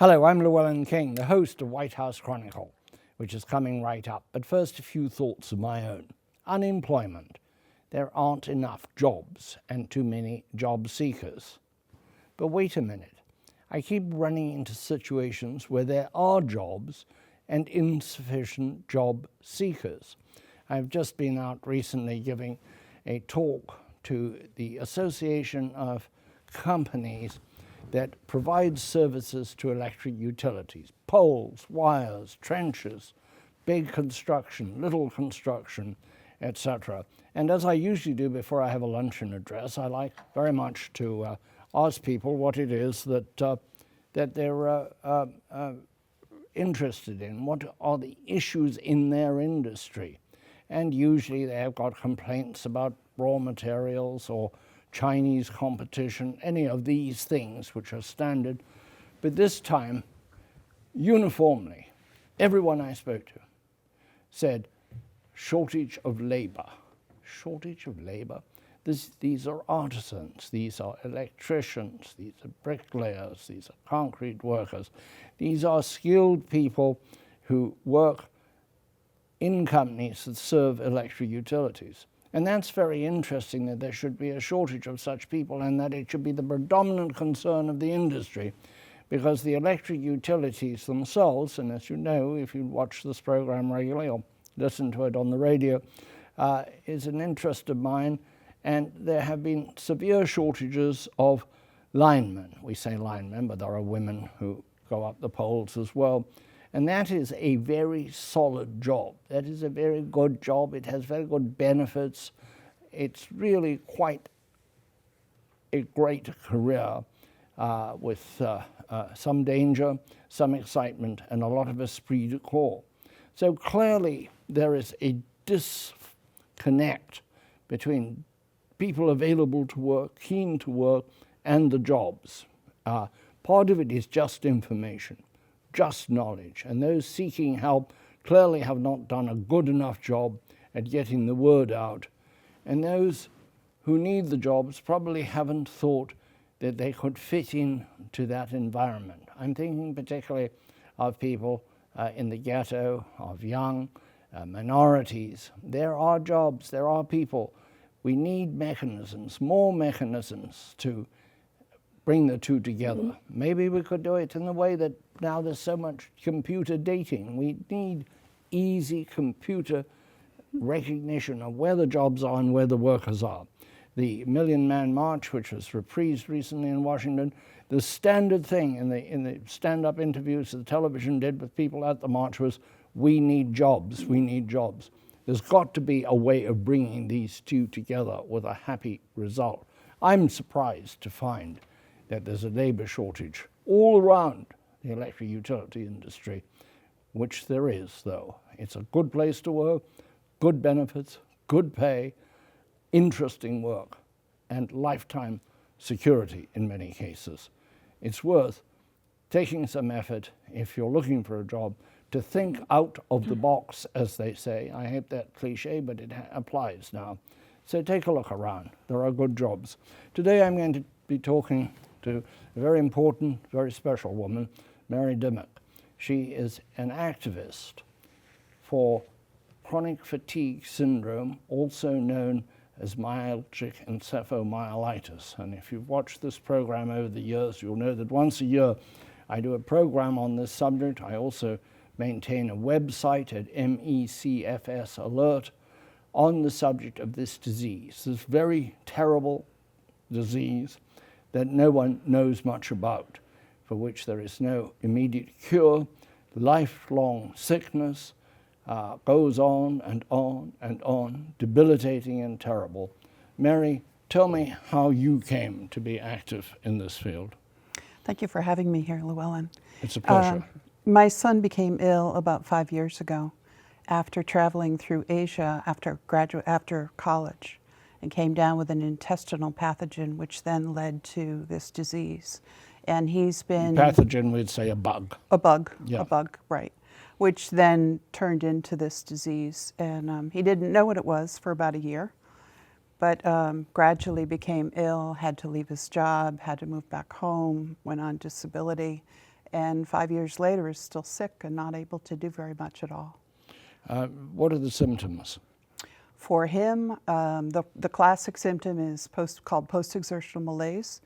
Hello, I'm Llewellyn King, the host of White House Chronicle, which is coming right up. But first, a few thoughts of my own. Unemployment. There aren't enough jobs and too many job seekers. But wait a minute. I keep running into situations where there are jobs and insufficient job seekers. I've just been out recently giving a talk to the Association of Companies that provide services to electric utilities, poles, wires, trenches, big construction, little construction, etc. And as I usually do before I have a luncheon address, I like very much to ask people what it is that they're interested in, what are the issues in their industry. And usually they have got complaints about raw materials or Chinese competition, any of these things which are standard. But this time, uniformly, everyone I spoke to said, shortage of labor. Shortage of labor? These are artisans, these are electricians, these are bricklayers, these are concrete workers. These are skilled people who work in companies that serve electric utilities. And that's very interesting that there should be a shortage of such people and that it should be the predominant concern of the industry, because the electric utilities themselves, and as you know, if you watch this program regularly or listen to it on the radio, is an interest of mine. And there have been severe shortages of linemen. We say linemen, but there are women who go up the poles as well. And that is a very solid job. That is a very good job. It has very good benefits. It's really quite a great career with some danger, some excitement, and a lot of esprit de corps. So clearly there is a disconnect between people available to work, keen to work, and the jobs. Part of it is just information, just knowledge, and those seeking help clearly have not done a good enough job at getting the word out. And those who need the jobs probably haven't thought that they could fit into that environment. I'm thinking particularly of people in the ghetto, of young minorities. There are jobs, there are people. We need mechanisms, more mechanisms to bring the two together. Maybe we could do it in the way that now there's so much computer dating. We need easy computer recognition of where the jobs are and where the workers are. The Million Man March, which was reprised recently in Washington, the standard thing in the stand-up interviews the television did with people at the march was, we need jobs, we need jobs. There's got to be a way of bringing these two together with a happy result. I'm surprised to find that there's a labor shortage all around the electric utility industry, which there is, though. It's a good place to work, good benefits, good pay, interesting work, and lifetime security in many cases. It's worth taking some effort, if you're looking for a job, to think out of the box, as they say. I hate that cliche, but it applies now. So take a look around. There are good jobs. Today I'm going to be talking to a very important, very special woman, Mary Dimmock. She is an activist for chronic fatigue syndrome, also known as myalgic encephalomyelitis. And if you've watched this program over the years, you'll know that once a year I do a program on this subject. I also maintain a website at MECFS Alert on the subject of this disease, this very terrible disease that no one knows much about, for which there is no immediate cure. Lifelong sickness goes on and on and on, debilitating and terrible. Mary, tell me how you came to be active in this field. Thank you for having me here, Llewellyn. It's a pleasure. My son became ill about 5 years ago after traveling through Asia after college, and came down with an intestinal pathogen, which then led to this disease. And he's been... Pathogen, we'd say a bug. A bug, Yeah. a bug, right. Which then turned into this disease. And he didn't know what it was for about a year, but gradually became ill, had to leave his job, had to move back home, went on disability, and 5 years later is still sick and not able to do very much at all. What are the symptoms? For him, the classic symptom is called post-exertional malaise,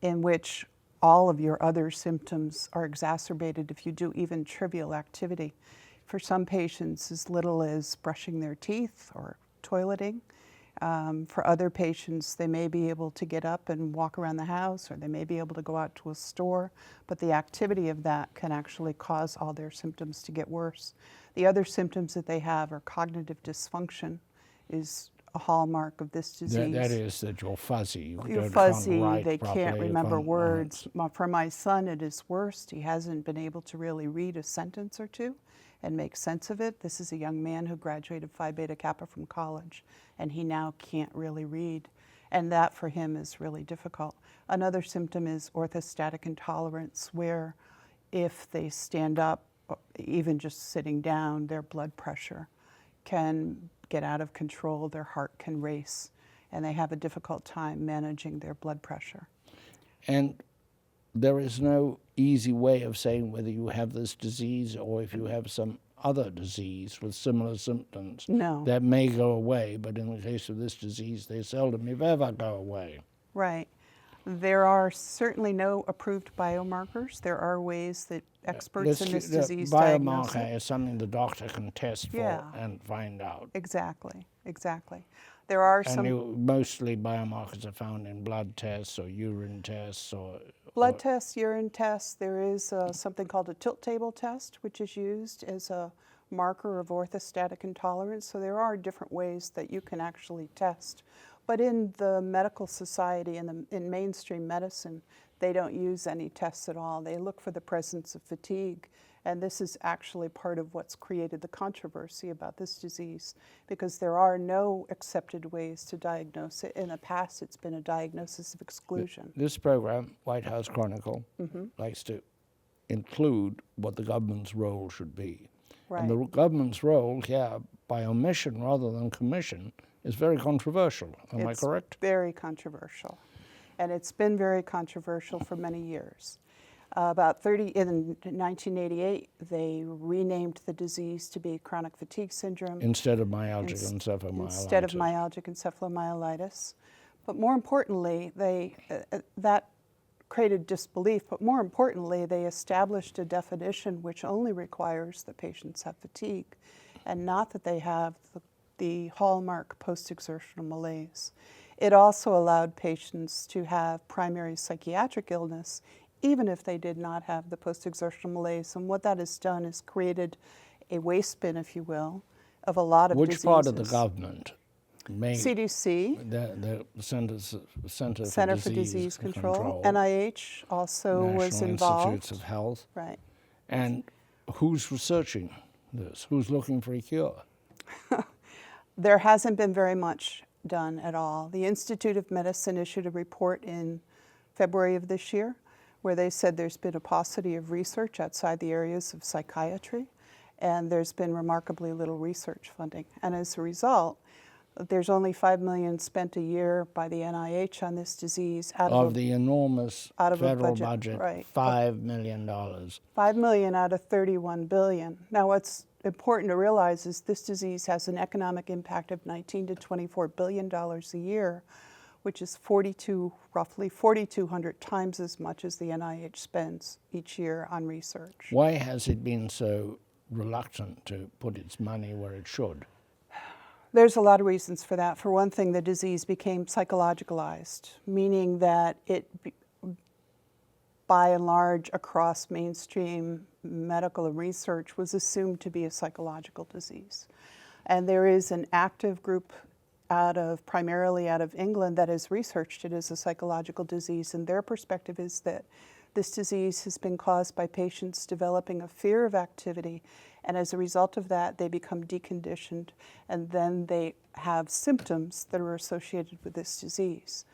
in which all of your other symptoms are exacerbated if you do even trivial activity. For some patients, as little as brushing their teeth or toileting. For other patients, they may be able to get up and walk around the house, or they may be able to go out to a store, but the activity of that can actually cause all their symptoms to get worse. The other symptoms that they have are cognitive dysfunction, is a hallmark of this disease. That is that you're fuzzy. You're can't fuzzy, write they properly, can't you remember can't words. For my son, it is worst. He hasn't been able to really read a sentence or two and make sense of it. This is a young man who graduated Phi Beta Kappa from college, and he now can't really read. And that for him is really difficult. Another symptom is orthostatic intolerance, where if they stand up, even just sitting down, their blood pressure can get out of control, their heart can race, and they have a difficult time managing their blood pressure. And there is no easy way of saying whether you have this disease or if you have some other disease with similar symptoms No. that may go away, but in the case of this disease, they seldom, if ever, go away. Right. There are certainly no approved biomarkers. There are ways that experts in this disease diagnose biomarker it. is something the doctor can test for Yeah. and find out. Exactly, exactly. There are And some mostly biomarkers are found in blood tests or urine tests or blood tests, urine tests. There is something called a tilt table test, which is used as a marker of orthostatic intolerance. So there are different ways that you can actually test. But in the medical society and in mainstream medicine, they don't use any tests at all. They look for the presence of fatigue. And this is actually part of what's created the controversy about this disease, because there are no accepted ways to diagnose it. In the past, it's been a diagnosis of exclusion. This program, White House Chronicle, likes to include what the government's role should be. Right. And the government's role here, by omission rather than commission, is very controversial. Am I correct? It's very controversial. And it's been very controversial for many years. In 1988, they renamed the disease to be chronic fatigue syndrome. Instead of myalgic encephalomyelitis. Instead of myalgic encephalomyelitis. But more importantly, that created disbelief, but more importantly, they established a definition which only requires that patients have fatigue and not that they have the hallmark post-exertional malaise. It also allowed patients to have primary psychiatric illness even if they did not have the post-exertional malaise. And what that has done is created a waste bin, if you will, of a lot of diseases. Which part of the government? CDC. The Center for Disease Control. NIH also was involved. National Institutes of Health. Right. And who's researching this? Who's looking for a cure? There hasn't been very much done at all. The Institute of Medicine issued a report in February of this year where they said there's been a paucity of research outside the areas of psychiatry, and there's been remarkably little research funding. And as a result, there's only $5 million spent a year by the NIH on this disease. Of the enormous federal budget, right. $5 million. $5 million out of $31 billion. Now what's important to realize is this disease has an economic impact of $19 to $24 billion a year, which is roughly 4,200 times as much as the NIH spends each year on research. Why has it been so reluctant to put its money where it should? There's a lot of reasons for that. For one thing, the disease became psychologicalized, meaning that it, by and large, across mainstream medical research, was assumed to be a psychological disease. And there is an active group primarily out of England that has researched it as a psychological disease, and their perspective is that this disease has been caused by patients developing a fear of activity, and as a result of that, they become deconditioned, and then they have symptoms that are associated with this disease.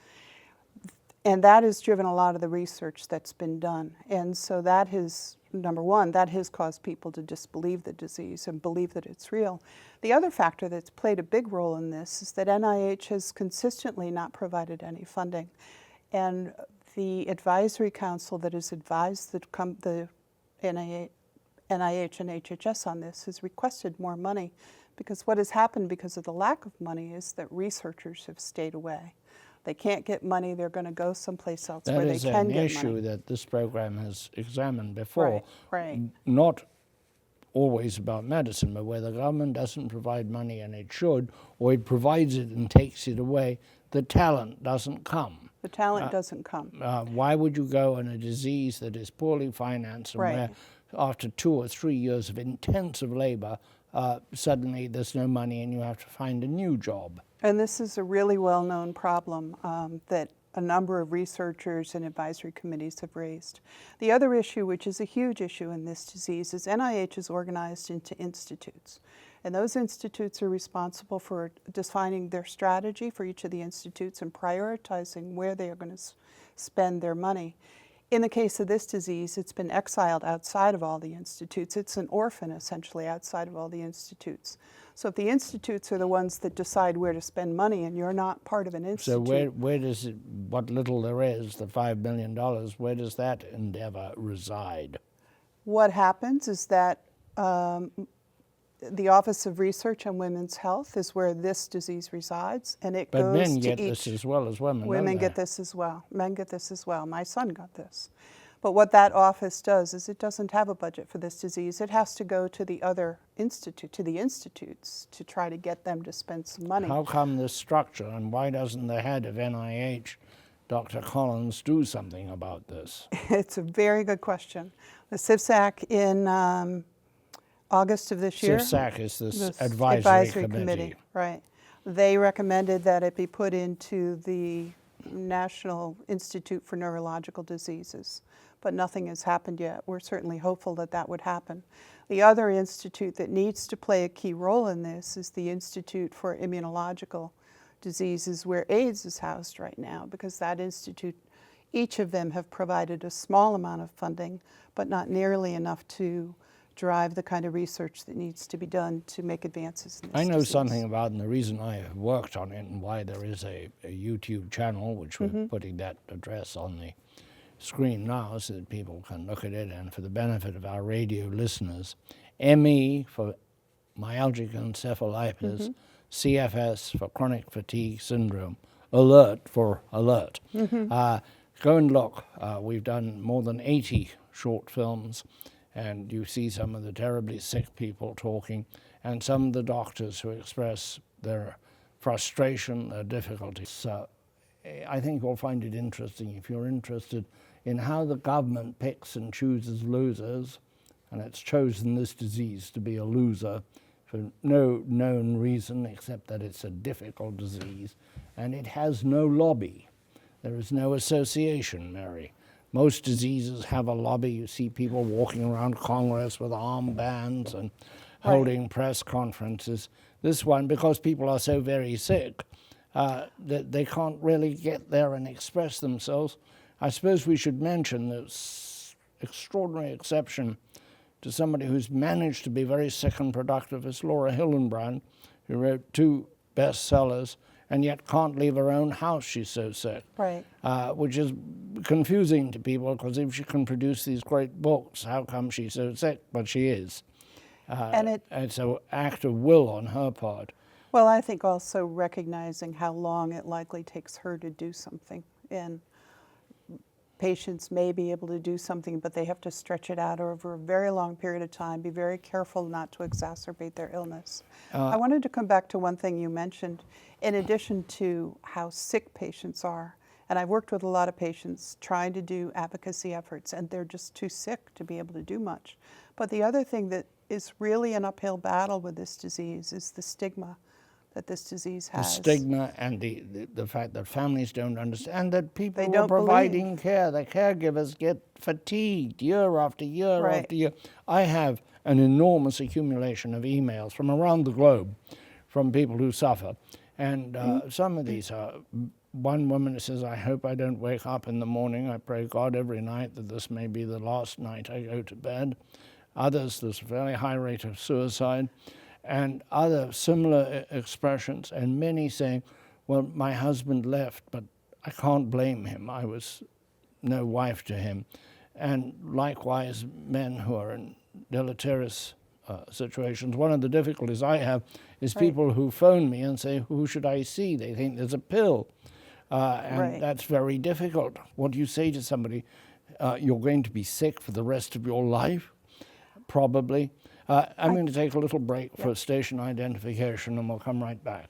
And that has driven a lot of the research that's been done. And so that has, number one, that has caused people to disbelieve the disease and believe that it's real. The other factor that's played a big role in this is that NIH has consistently not provided any funding. And the advisory council that has advised the NIH and HHS on this, has requested more money, because what has happened because of the lack of money is that researchers have stayed away. They can't get money, they're going to go someplace else where they can get money. That is an issue that this program has examined before. Right. Not always about medicine, but where the government doesn't provide money, and it should, or it provides it and takes it away, the talent doesn't come. The talent doesn't come. Why would you go on a disease that is poorly financed and where after 2 or 3 years of intensive labor, suddenly there's no money and you have to find a new job? And this is a really well-known problem that a number of researchers and advisory committees have raised. The other issue, which is a huge issue in this disease, is NIH is organized into institutes. And those institutes are responsible for defining their strategy for each of the institutes and prioritizing where they are going to spend their money. In the case of this disease, it's been exiled outside of all the institutes. It's an orphan, essentially, outside of all the institutes. So if the institutes are the ones that decide where to spend money and you're not part of an institute... So where does it, what little there is, the $5 billion, where does that endeavor reside? What happens is that the Office of Research on Women's Health is where this disease resides, and it goes to each... But men get this as well as women, don't they? Women get this as well. Men get this as well. My son got this. But what that office does is it doesn't have a budget for this disease. It has to go to the other institute, to the institutes, to try to get them to spend some money. How come this structure, and why doesn't the head of NIH, Dr. Collins, do something about this? It's a very good question. The CIVSAC in August of this year. CIVSAC is this advisory committee. Right. They recommended that it be put into the National Institute for Neurological Diseases, but nothing has happened yet. We're certainly hopeful that that would happen. The other institute that needs to play a key role in this is the Institute for Immunological Diseases, where AIDS is housed right now, because that institute, each of them have provided a small amount of funding, but not nearly enough to drive the kind of research that needs to be done to make advances in this I know disease. something about, and the reason I have worked on it and why there is a YouTube channel, which we're putting that address on the screen now so that people can look at it, and for the benefit of our radio listeners, ME for myalgic encephalitis, CFS for chronic fatigue syndrome, alert for alert. Go and look. We've done more than 80 short films, and you see some of the terribly sick people talking, and some of the doctors who express their frustration, their difficulties. So I think you'll find it interesting if you're interested in how the government picks and chooses losers, and it's chosen this disease to be a loser for no known reason except that it's a difficult disease, and it has no lobby. There is no association, Mary. Most diseases have a lobby. You see people walking around Congress with armbands and holding press conferences. This one, because people are so very sick, that they can't really get there and express themselves. I suppose we should mention this extraordinary exception to somebody who's managed to be very sick and productive is Laura Hillenbrand, who wrote 2 bestsellers and yet can't leave her own house, she's so sick. Right. Which is confusing to people, because if she can produce these great books, how come she's so sick? But she is. And it's an act of will on her part. Well, I think also recognizing how long it likely takes her to do something. And patients may be able to do something, but they have to stretch it out over a very long period of time, be very careful not to exacerbate their illness. I wanted to come back to one thing you mentioned. In addition to how sick patients are, and I've worked with a lot of patients trying to do advocacy efforts, and they're just too sick to be able to do much. But the other thing that is really an uphill battle with this disease is the stigma that this disease has. The stigma and the fact that families don't understand, that people They who are don't providing care, the caregivers get fatigued year after year after year. I have an enormous accumulation of emails from around the globe from people who suffer. And some of these are, one woman says, I hope I don't wake up in the morning. I pray God every night that this may be the last night I go to bed. Others, there's a very high rate of suicide. And other similar expressions, and many saying, well, my husband left, but I can't blame him. I was no wife to him. and likewise men who are in deleterious situations. One of the difficulties I have is people who phone me and say, who should I see? They think there's a pill. And that's very difficult. What do you say to somebody? You're going to be sick for the rest of your life? Probably. I'm going to take a little break for station identification, and we'll come right back.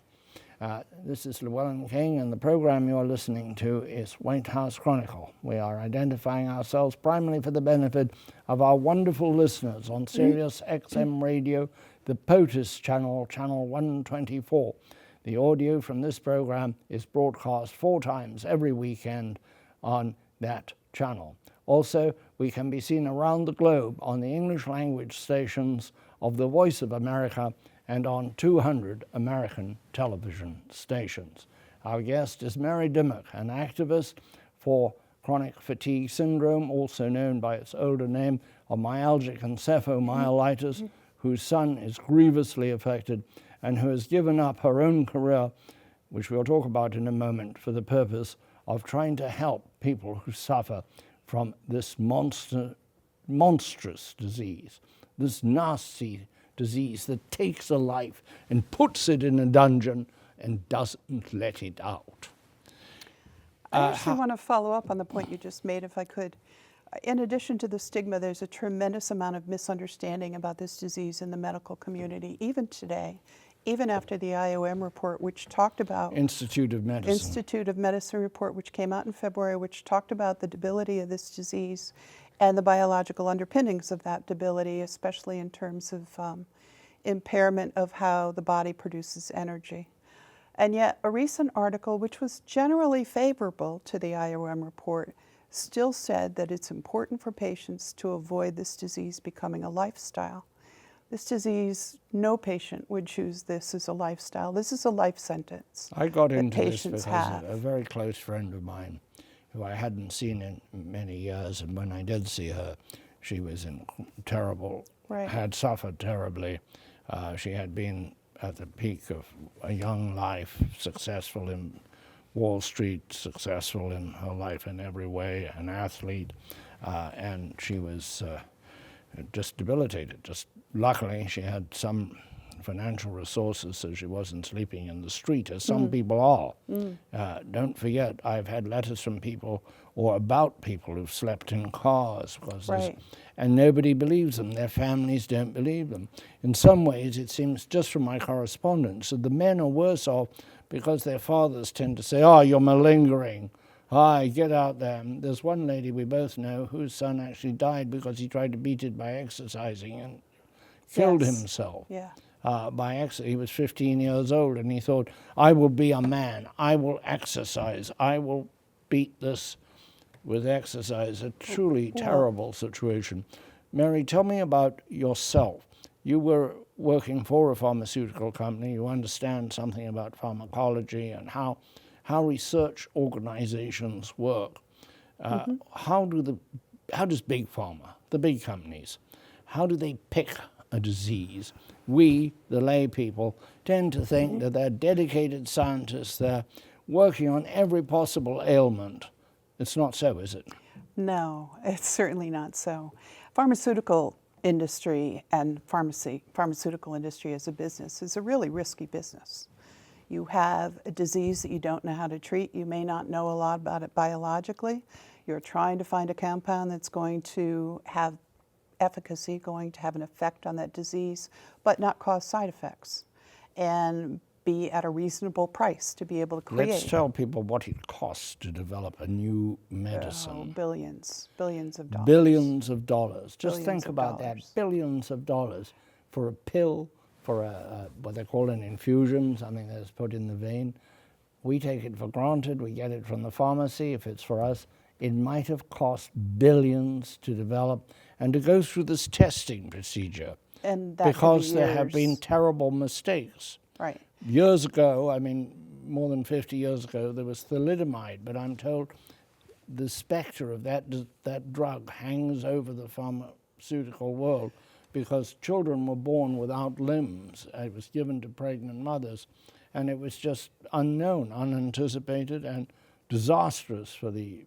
This is Llewellyn King, and the program you're listening to is White House Chronicle. We are identifying ourselves primarily for the benefit of our wonderful listeners on Sirius XM Radio, the POTUS channel, channel 124. The audio from this program is broadcast 4 times every weekend on that channel. Also, we can be seen around the globe on the English language stations of the Voice of America and on 200 American television stations. Our guest is Mary Dimmock, an activist for chronic fatigue syndrome, also known by its older name of myalgic encephalomyelitis, whose son is grievously affected and who has given up her own career, which we'll talk about in a moment, for the purpose of trying to help people who suffer from this monstrous disease, this nasty disease that takes a life and puts it in a dungeon and doesn't let it out. I actually want to follow up on the point you just made, if I could. In addition to the stigma, there's a tremendous amount of misunderstanding about this disease in the medical community, even today, even after the IOM report, which talked about Institute of Medicine report, which came out in February, which talked about the debility of this disease and the biological underpinnings of that debility, especially in terms of impairment of how the body produces energy. And yet a recent article, which was generally favorable to the IOM report, still said that it's important for patients to avoid this disease becoming a lifestyle. This disease, no patient would choose this as a lifestyle. This is a life sentence. I got into this because a very close friend of mine, who I hadn't seen in many years, and when I did see her, she was in had suffered terribly. She had been at the peak of a young life, successful in Wall Street, successful in her life in every way, an athlete, and she was just debilitated. Just luckily, she had some financial resources, so she wasn't sleeping in the street, as some people are. Don't forget, I've had letters from people or about people who've slept in cars, and nobody believes them. Their families don't believe them. In some ways, it seems, just from my correspondence, that the men are worse off because their fathers tend to say, oh, you're malingering. Get out there. There's one lady we both know whose son actually died because he tried to beat it by exercising and killed himself. By accident. He was 15 years old and he thought, I will be a man. I will exercise. I will beat this with exercise. A truly terrible situation. Mary, tell me about yourself. You were working for a pharmaceutical company. You understand something about pharmacology and how research organizations work. How does Big Pharma, the big companies, how do they pick a disease? We, the lay people, tend to think that they're dedicated scientists. They're working on every possible ailment. It's not so, is it? No, it's certainly not so. Pharmaceutical industry and pharmaceutical industry as a business is a really risky business. You have a disease that you don't know how to treat. You may not know a lot about it biologically. You're trying to find a compound that's going to have efficacy, going to have an effect on that disease, but not cause side effects, and be at a reasonable price to be able to create. Let's tell people what it costs to develop a new medicine. Billions of dollars. Billions of dollars. Just think about that, billions of dollars for a pill, for what they call an infusion, something that's put in the vein. We take it for granted, we get it from the pharmacy. If it's for us, it might have cost billions to develop and to go through this testing procedure. And that because there have been terrible mistakes. Right. Years ago, I mean, more than 50 years ago, there was thalidomide, but I'm told the specter of that drug hangs over the pharmaceutical world because children were born without limbs. It was given to pregnant mothers, and it was just unknown, unanticipated, and disastrous for the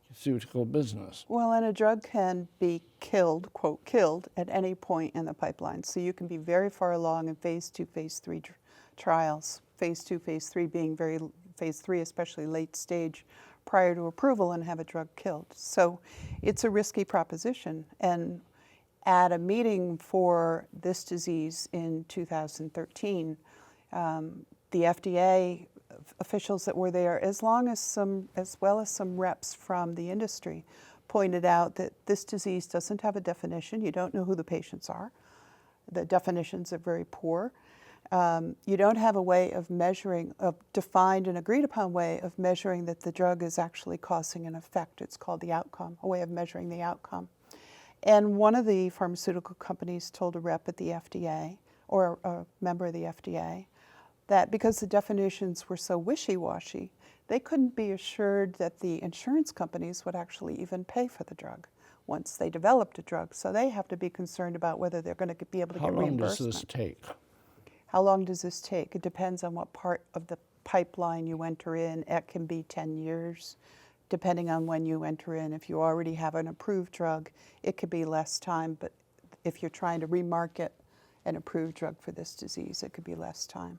pharmaceutical business. Well, and a drug can be killed, quote, killed, at any point in the pipeline. So you can be very far along in phase 2, phase 3 trials. Phase 2, phase 3 being phase 3, especially late stage, prior to approval, and have a drug killed. So it's a risky proposition. And at a meeting for this disease in 2013, the FDA officials that were there, as well as some reps from the industry, pointed out that this disease doesn't have a definition. You don't know who the patients are. The definitions are very poor. You don't have a way of measuring, a defined and agreed upon way of measuring that the drug is actually causing an effect. It's called the outcome, a way of measuring the outcome. And one of the pharmaceutical companies told a rep at the FDA, or a member of the FDA, that because the definitions were so wishy-washy, they couldn't be assured that the insurance companies would actually even pay for the drug once they developed a drug. So they have to be concerned about whether they're going to be able to get reimbursement. How long does this take? How long does this take? It depends on what part of the pipeline you enter in. It can be 10 years, depending on when you enter in. If you already have an approved drug, it could be less time, but if you're trying to remarket an approved drug for this disease, it could be less time.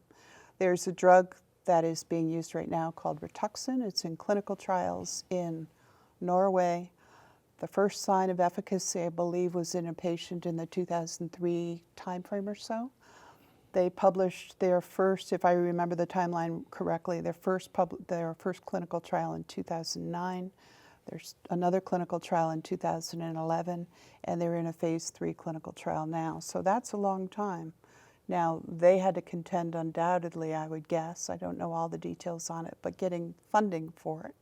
There's a drug that is being used right now called Rituxan. It's in clinical trials in Norway. The first sign of efficacy, I believe, was in a patient in the 2003 timeframe or so. They published their first, if I remember the timeline correctly, their first clinical trial in 2009. There's another clinical trial in 2011, and they're in a phase 3 clinical trial now. So that's a long time. Now, they had to contend undoubtedly, I would guess, I don't know all the details on it, but getting funding for it.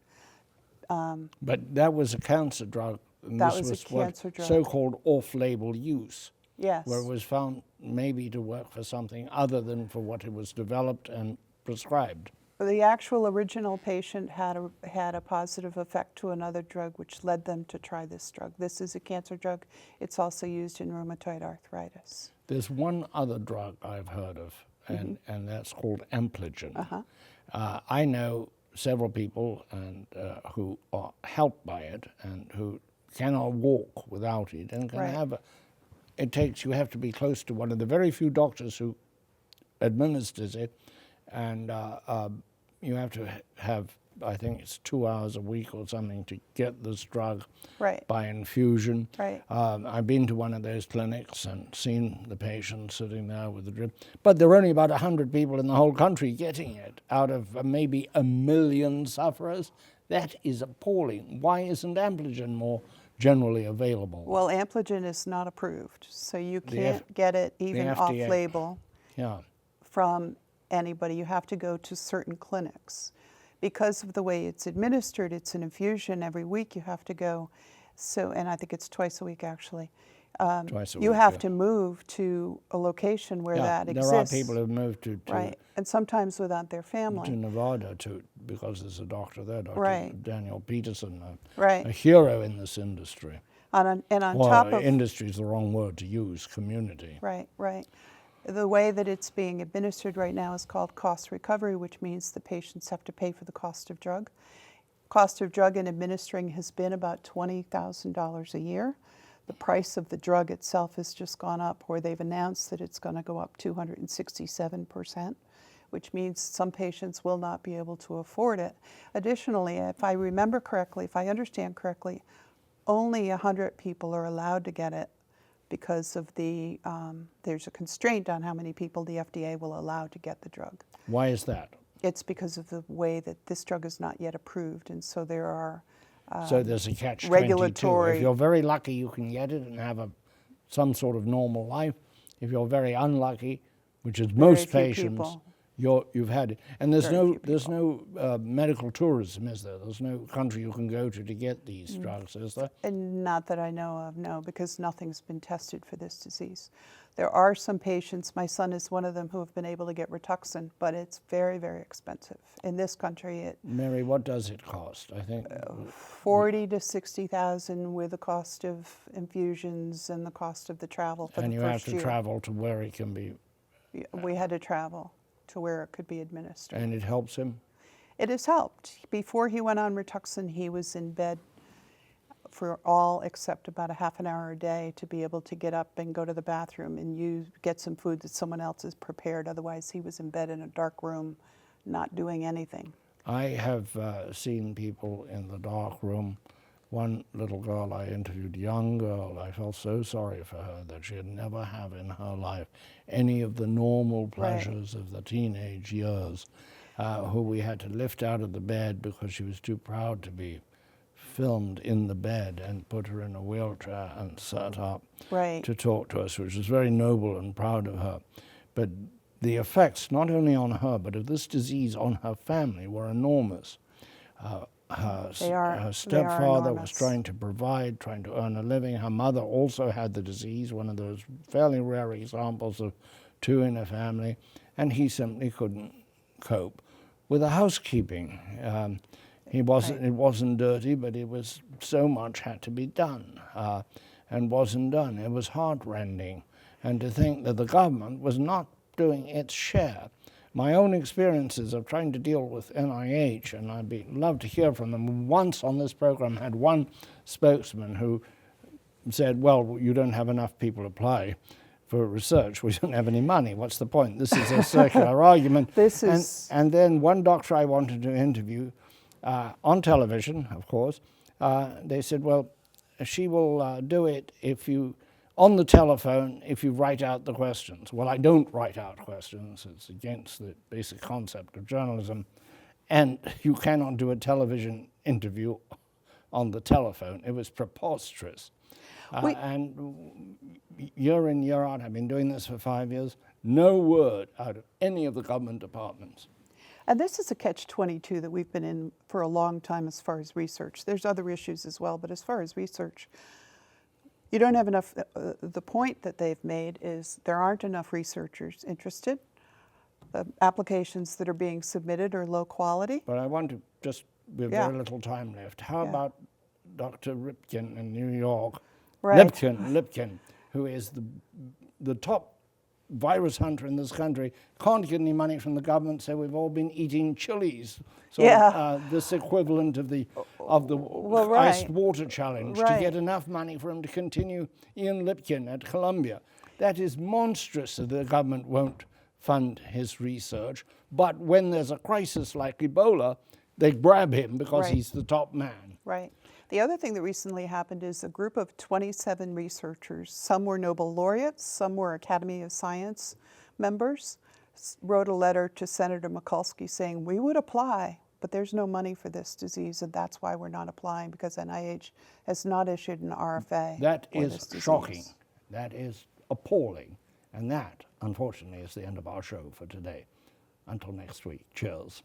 But that was a cancer drug. And That this was a cancer drug. So-called off-label use. Yes. Where it was found maybe to work for something other than for what it was developed and prescribed. The actual original patient had a positive effect to another drug, which led them to try this drug. This is a cancer drug. It's also used in rheumatoid arthritis. There's one other drug I've heard of, and that's called Ampligen. I know several people who are helped by it and who cannot walk without it and can have you have to be close to one of the very few doctors who administers it, and you have to have, I think it's 2 hours a week or something to get this drug by infusion. I've been to one of those clinics and seen the patient sitting there with the drip, but there are only about 100 people in the whole country getting it out of maybe 1 million sufferers. That is appalling. Why isn't Ampligen more generally available? Well, Ampligen is not approved, so you can't get it even off-label from anybody. You have to go to certain clinics. Because of the way it's administered, it's an infusion every week. You have to go, and I think it's twice a week actually. Twice a week, you have to move to a location where that exists. There are people who've moved to and sometimes without their family. To Nevada because there's a doctor there, Dr. Daniel Peterson, a hero in this industry. Industry is the wrong word to use, community. The way that it's being administered right now is called cost recovery, which means the patients have to pay for the cost of drug. Cost of drug in administering has been about $20,000 a year. The price of the drug itself has just gone up, where they've announced that it's going to go up 267%, which means some patients will not be able to afford it. Additionally, if I remember correctly, if I understand correctly, only 100 people are allowed to get it because of there's a constraint on how many people the FDA will allow to get the drug. Why is that? It's because of the way that this drug is not yet approved, and so there are so there's a catch-22. Regulatory. If you're very lucky, you can get it and have some sort of normal life. If you're very unlucky, which is most patients, you've had it. And there's no medical tourism, is there? There's no country you can go to get these drugs, is there? And not that I know of, no, because nothing's been tested for this disease. There are some patients, my son is one of them, who have been able to get Rituxan, but it's very, very expensive. In this country, Mary, what does it cost? I think $40,000 to $60,000 with the cost of infusions and the cost of the travel for the first year. And you have to travel to where it can be. We had to travel to where it could be administered. And it helps him? It has helped. Before he went on Rituxan, he was in bed for all except about a half an hour a day to be able to get up and go to the bathroom and get some food that someone else has prepared. Otherwise, he was in bed in a dark room, not doing anything. I have seen people in the dark room. One little girl I interviewed, young girl, I felt so sorry for her that she had never had in her life any of the normal pleasures of the teenage years, who we had to lift out of the bed because she was too proud to be filmed in the bed, and put her in a wheelchair and sat up to talk to us, which was very noble and proud of her. But the effects, not only on her, but of this disease on her family, were enormous. Her stepfather was trying to provide, trying to earn a living. Her mother also had the disease, one of those fairly rare examples of two in a family, and he simply couldn't cope with the housekeeping. It wasn't dirty, but it was so much had to be done, and wasn't done. It was heartrending, and to think that the government was not doing its share. My own experiences of trying to deal with NIH, and I'd love to hear from them. Once on this program had one spokesman who said, well, you don't have enough people apply for research. We don't have any money. What's the point? This is a circular argument. And then one doctor I wanted to interview, on television, of course, they said, well, she will do it if you, on the telephone, if you write out the questions. Well, I don't write out questions. It's against the basic concept of journalism. And you cannot do a television interview on the telephone. It was preposterous. And year in, year out, I've been doing this for 5 years, no word out of any of the government departments. And this is a catch-22 that we've been in for a long time as far as research. There's other issues as well, but as far as research, you don't have enough. The point that they've made is there aren't enough researchers interested. The applications that are being submitted are low quality. But I want to just, we have very little time left. How about Dr. Ripken in New York? Lipkin, who is the top virus hunter in this country, can't get any money from the government, so we've all been eating chilies. So this equivalent of the iced water challenge to get enough money for him to continue. Ian Lipkin at Columbia. That is monstrous that the government won't fund his research, but when there's a crisis like Ebola, they grab him because he's the top man. Right. The other thing that recently happened is a group of 27 researchers, some were Nobel laureates, some were Academy of Science members, wrote a letter to Senator Mikulski saying, we would apply, but there's no money for this disease, and that's why we're not applying, because NIH has not issued an RFA. That is shocking. That is appalling. And that, unfortunately, is the end of our show for today. Until next week, cheers.